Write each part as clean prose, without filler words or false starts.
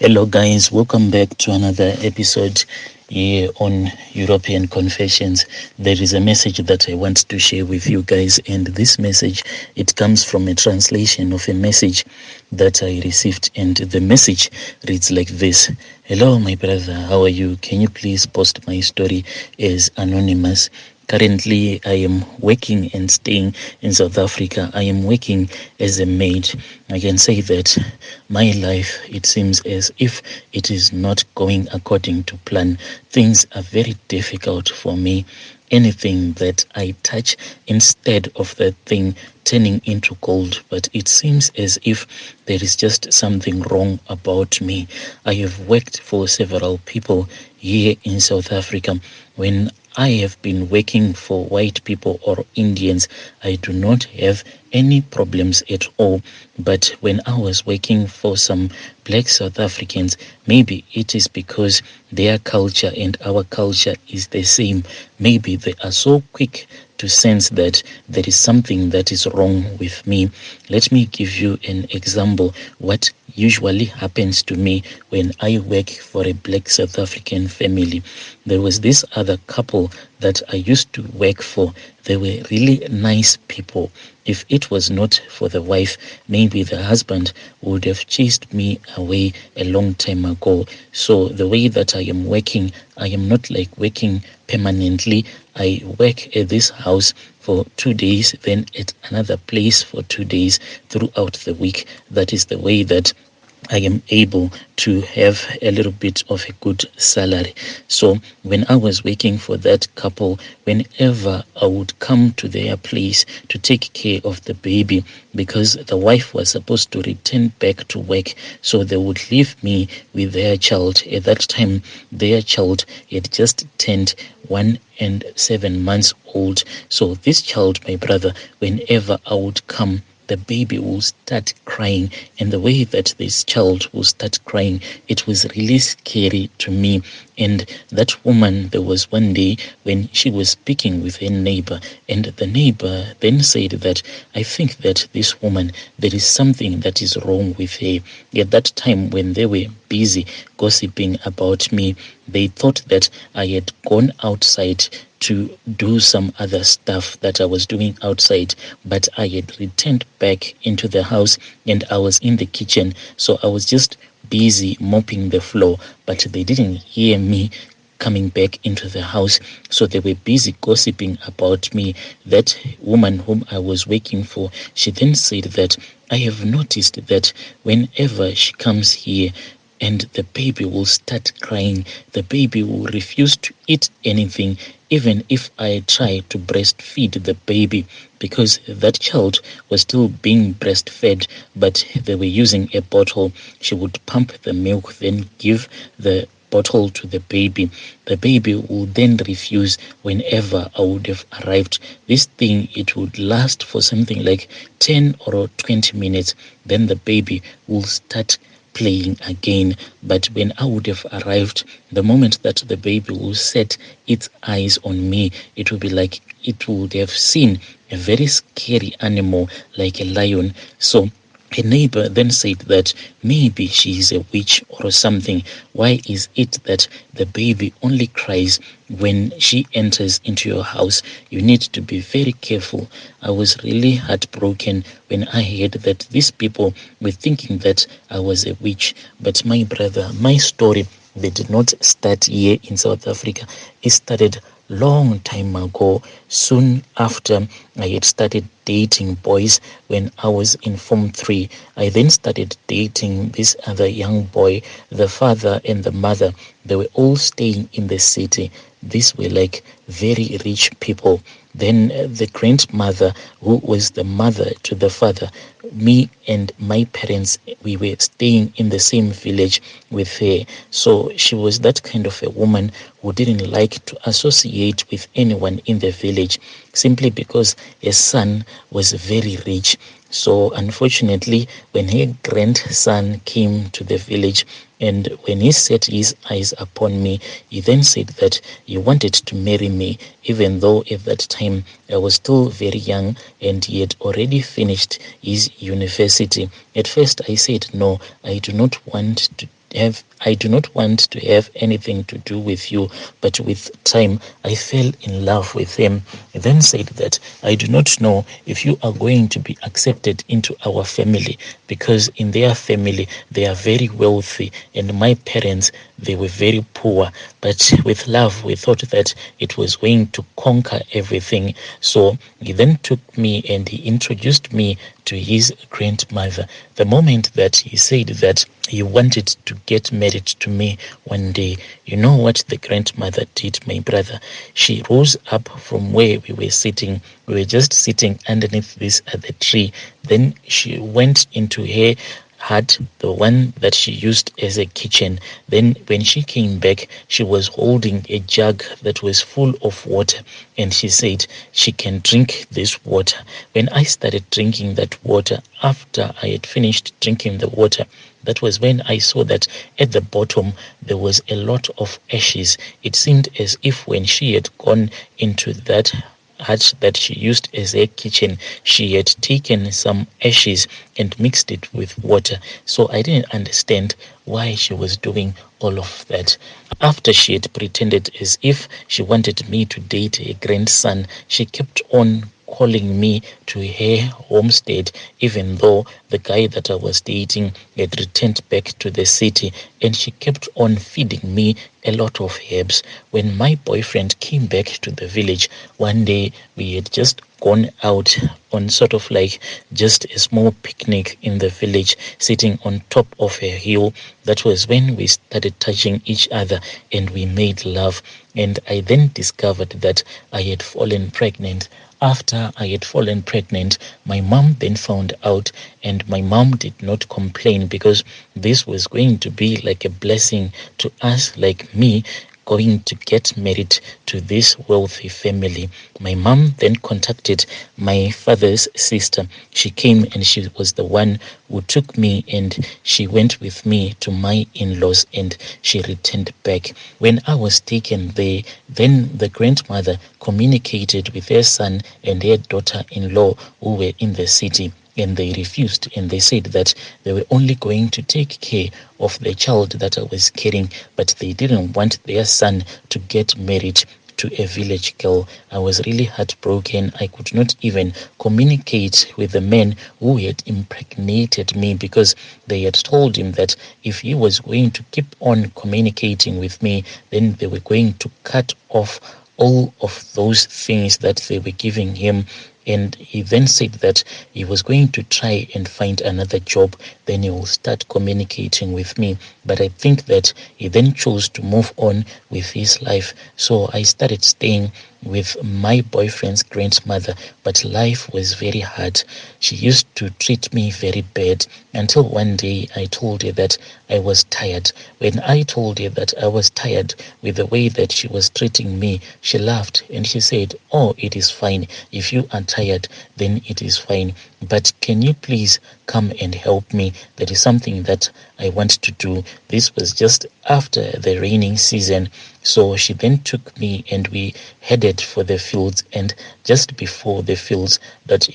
Hello, guys. Welcome back to another episode here on European Confessions. There is a message that I want to share with you guys, and this message, it comes from a translation of a message that I received, and the message reads like this. Hello, my brother. How are you? Can you please post my story as anonymous? Currently, I am working and staying in South Africa. I am working as a maid. I can say that my life, it seems as if it is not going according to plan. Things are very difficult for me. Anything that I touch, instead of that thing turning into gold, but it seems as if there is just something wrong about me. I have worked for several people here in South Africa. When I have been working for white people or Indians, I do not have any problems at all. But when I was working for some black South Africans, maybe it is because their culture and our culture is the same. Maybe they are so quick to sense that there is something that is wrong with me. Let me give you an example. What usually happens to me when I work for a black South African family. There was this other couple that I used to work for. They were really nice people. If it was not for the wife, maybe the husband would have chased me away a long time ago. So the way that I am working, I am not like working permanently. I work at this house for 2 days, then at another place for 2 days throughout the week. That is the way that I am able to have a little bit of a good salary. So when I was working for that couple, whenever I would come to their place to take care of the baby, because the wife was supposed to return back to work, so they would leave me with their child. At that time, their child had just turned 1 and 7 months old. So this child, my brother, whenever I would come, the baby will start crying, and the way that this child will start crying, it was really scary to me. And that woman, there was one day when she was speaking with her neighbor, and the neighbor then said that, I think that this woman, there is something that is wrong with her. At that time, when they were busy gossiping about me, they thought that I had gone outside to do some other stuff that I was doing outside, but I had returned back into the house and I was in the kitchen. So I was just busy mopping the floor, but they didn't hear me coming back into the house. So they were busy gossiping about me. That woman whom I was working for, she then said that, I have noticed that whenever she comes here, and the baby will start crying. The baby will refuse to eat anything, even if I try to breastfeed the baby, because that child was still being breastfed, but they were using a bottle. She would pump the milk, then give the bottle to the baby. The baby would then refuse whenever I would have arrived. This thing, it would last for something like 10 or 20 minutes. Then the baby will start playing again. But when I would have arrived, the moment that the baby will set its eyes on me, it will be like it would have seen a very scary animal like a lion. So a neighbor then said that maybe she is a witch or something. Why is it that the baby only cries when she enters into your house? You need to be very careful. I was really heartbroken when I heard that these people were thinking that I was a witch. But my brother, my story, they did not start here in South Africa. It started long time ago. Soon after I had started dating boys when I was in Form 3, I then started dating this other young boy. The father and the mother, they were all staying in the city. These were like very rich people. Then the grandmother, who was the mother to the father, me and my parents, we were staying in the same village with her. So she was that kind of a woman who didn't like to associate with anyone in the village, simply because her son was very rich. So unfortunately, when her grandson came to the village, and when he set his eyes upon me, he then said that he wanted to marry me, even though at that time I was still very young and he had already finished his university. At first I said, no, I do not want to to have anything to do with you. But with time, I fell in love with him. He then said that I do not know if you are going to be accepted into our family, because in their family they are very wealthy and my parents, they were very poor. But with love, we thought that it was going to conquer everything. So he then took me and he introduced me to his grandmother. The moment that he said that he wanted to get married to me one day, you know what the grandmother did, my brother? She rose up from where we were sitting. We were just sitting underneath this other tree. Then she went into her hut, the one that she used as a kitchen. Then when she came back, she was holding a jug that was full of water, and she said she can drink this water. When I started drinking that water, after I had finished drinking the water, that was when I saw that at the bottom there was a lot of ashes. It seemed as if when she had gone into that hut that she used as a kitchen, she had taken some ashes and mixed it with water. So I didn't understand why she was doing all of that. After she had pretended as if she wanted me to date a grandson, she kept on calling me to her homestead, even though the guy that I was dating had returned back to the city, and she kept on feeding me a lot of herbs. When my boyfriend came back to the village one day, we had just gone out on sort of like just a small picnic in the village, sitting on top of a hill. That was when we started touching each other and we made love. And I then discovered that I had fallen pregnant. After I had fallen pregnant, my mom then found out, and my mom did not complain, because this was going to be like a blessing to us, like me going to get married to this wealthy family. My mom then contacted my father's sister. She came and she was the one who took me, and she went with me to my in-laws, and she returned back. When I was taken there, then the grandmother communicated with her son and her daughter-in-law who were in the city, and they refused, and they said that they were only going to take care of the child that I was carrying, but they didn't want their son to get married to a village girl. I was really heartbroken. I could not even communicate with the man who had impregnated me, because they had told him that if he was going to keep on communicating with me, then they were going to cut off all of those things that they were giving him. And he then said that he was going to try and find another job, then he will start communicating with me. But I think that he then chose to move on with his life. So I started staying with my boyfriend's grandmother, but life was very hard. She used to treat me very bad, until one day I told her that I was tired. When I told her that I was tired with the way that she was treating me, she laughed and she said, "Oh, it is fine. If you are tired, then it is fine. But can you please come and help me? That is something that I want to do." This was just after the raining season. So she then took me and we headed for the fields, and just before the fields, that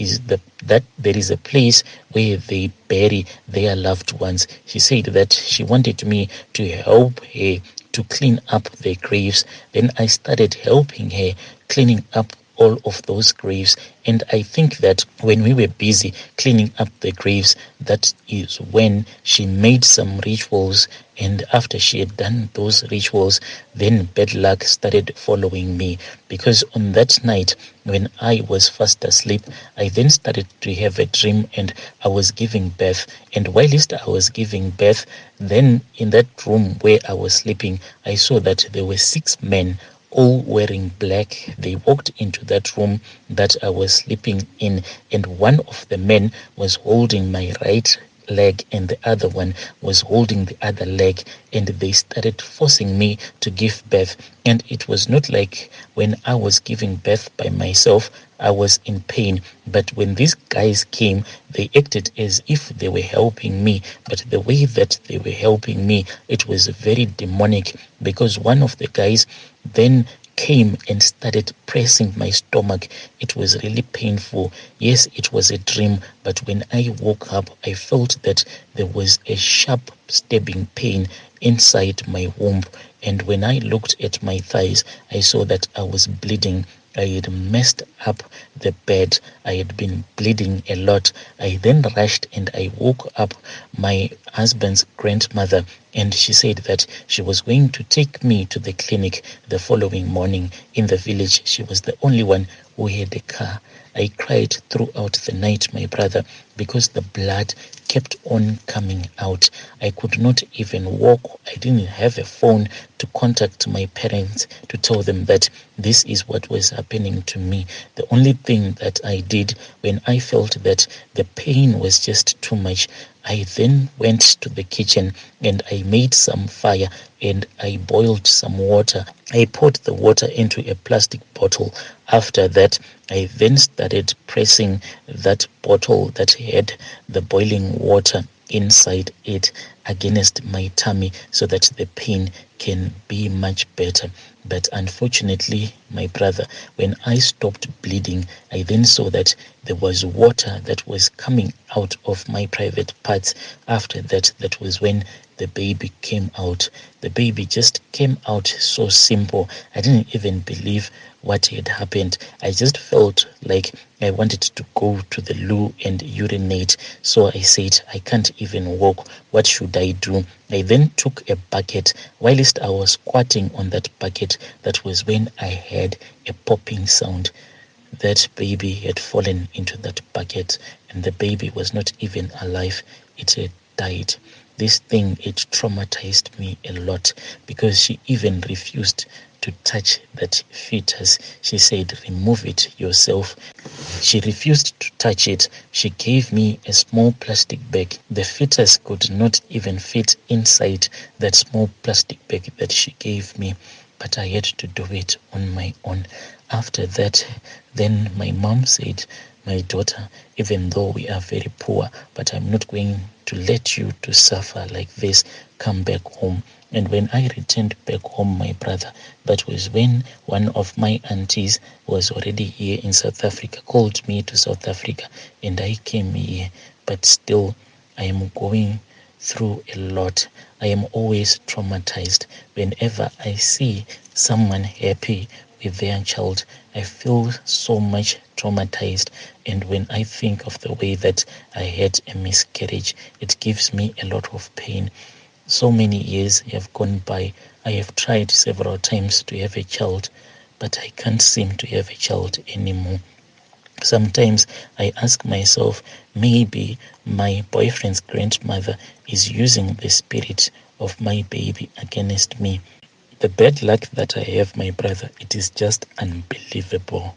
there is a place where they bury their loved ones. She said that she wanted me to help her to clean up their graves. Then I started helping her cleaning up all of those graves. And I think that when we were busy cleaning up the graves, that is when she made some rituals. And after she had done those rituals, then bad luck started following me. Because on that night, when I was fast asleep, I then started to have a dream, and I was giving birth. And whilst I was giving birth, then in that room where I was sleeping, I saw that there were 6 men, all wearing black. They walked into that room that I was sleeping in, and one of the men was holding my right leg and the other one was holding the other leg, and they started forcing me to give birth. And it was not like when I was giving birth by myself, I was in pain. But when these guys came, they acted as if they were helping me. But the way that they were helping me, it was very demonic, because one of the guys then came and started pressing my stomach. It was really painful. Yes, it was a dream, but when I woke up, I felt that there was a sharp stabbing pain inside my womb. And when I looked at my thighs, I saw that I was bleeding. I had messed up the bed. I had been bleeding a lot. I then rushed and I woke up my husband's grandmother, and she said that she was going to take me to the clinic the following morning in the village. She was the only one who had a car. I cried throughout the night, my brother, because the blood kept on coming out. I could not even walk. I didn't have a phone to contact my parents to tell them that this is what was happening to me. The only thing that I did when I felt that the pain was just too much, I then went to the kitchen and I made some fire and I boiled some water. I poured the water into a plastic bottle. After that, I then started pressing that bottle that had the boiling water inside it against my tummy so that the pain can be much better. But unfortunately, my brother, when I stopped bleeding, I then saw that there was water that was coming out of my private parts. After that, that was when the baby came out. The baby just came out so simple. I didn't even believe what had happened. I just felt like I wanted to go to the loo and urinate. So I said, I can't even walk. What should I do? I then took a bucket. Whilst I was squatting on that bucket, that was when I heard a popping sound. That baby had fallen into that bucket, and the baby was not even alive. It had died. This thing, it traumatized me a lot because she even refused to touch that fetus. She said, remove it yourself. She refused to touch it. She gave me a small plastic bag. The fetus could not even fit inside that small plastic bag that she gave me, but I had to do it on my own. After that, then my mom said, my daughter, even though we are very poor, but I'm not going to let you to suffer like this. Come back home. And when I returned back home, my brother, that was when one of my aunties was already here in South Africa, called me to South Africa, and I came here. But still, I am going through a lot. I am always traumatized. Whenever I see someone happy with their child, I feel so much traumatized. And when I think of the way that I had a miscarriage, it gives me a lot of pain. So many years have gone by. I have tried several times to have a child, but I can't seem to have a child anymore. Sometimes I ask myself, maybe my boyfriend's grandmother is using the spirit of my baby against me. The bad luck that I have, my brother, it is just unbelievable.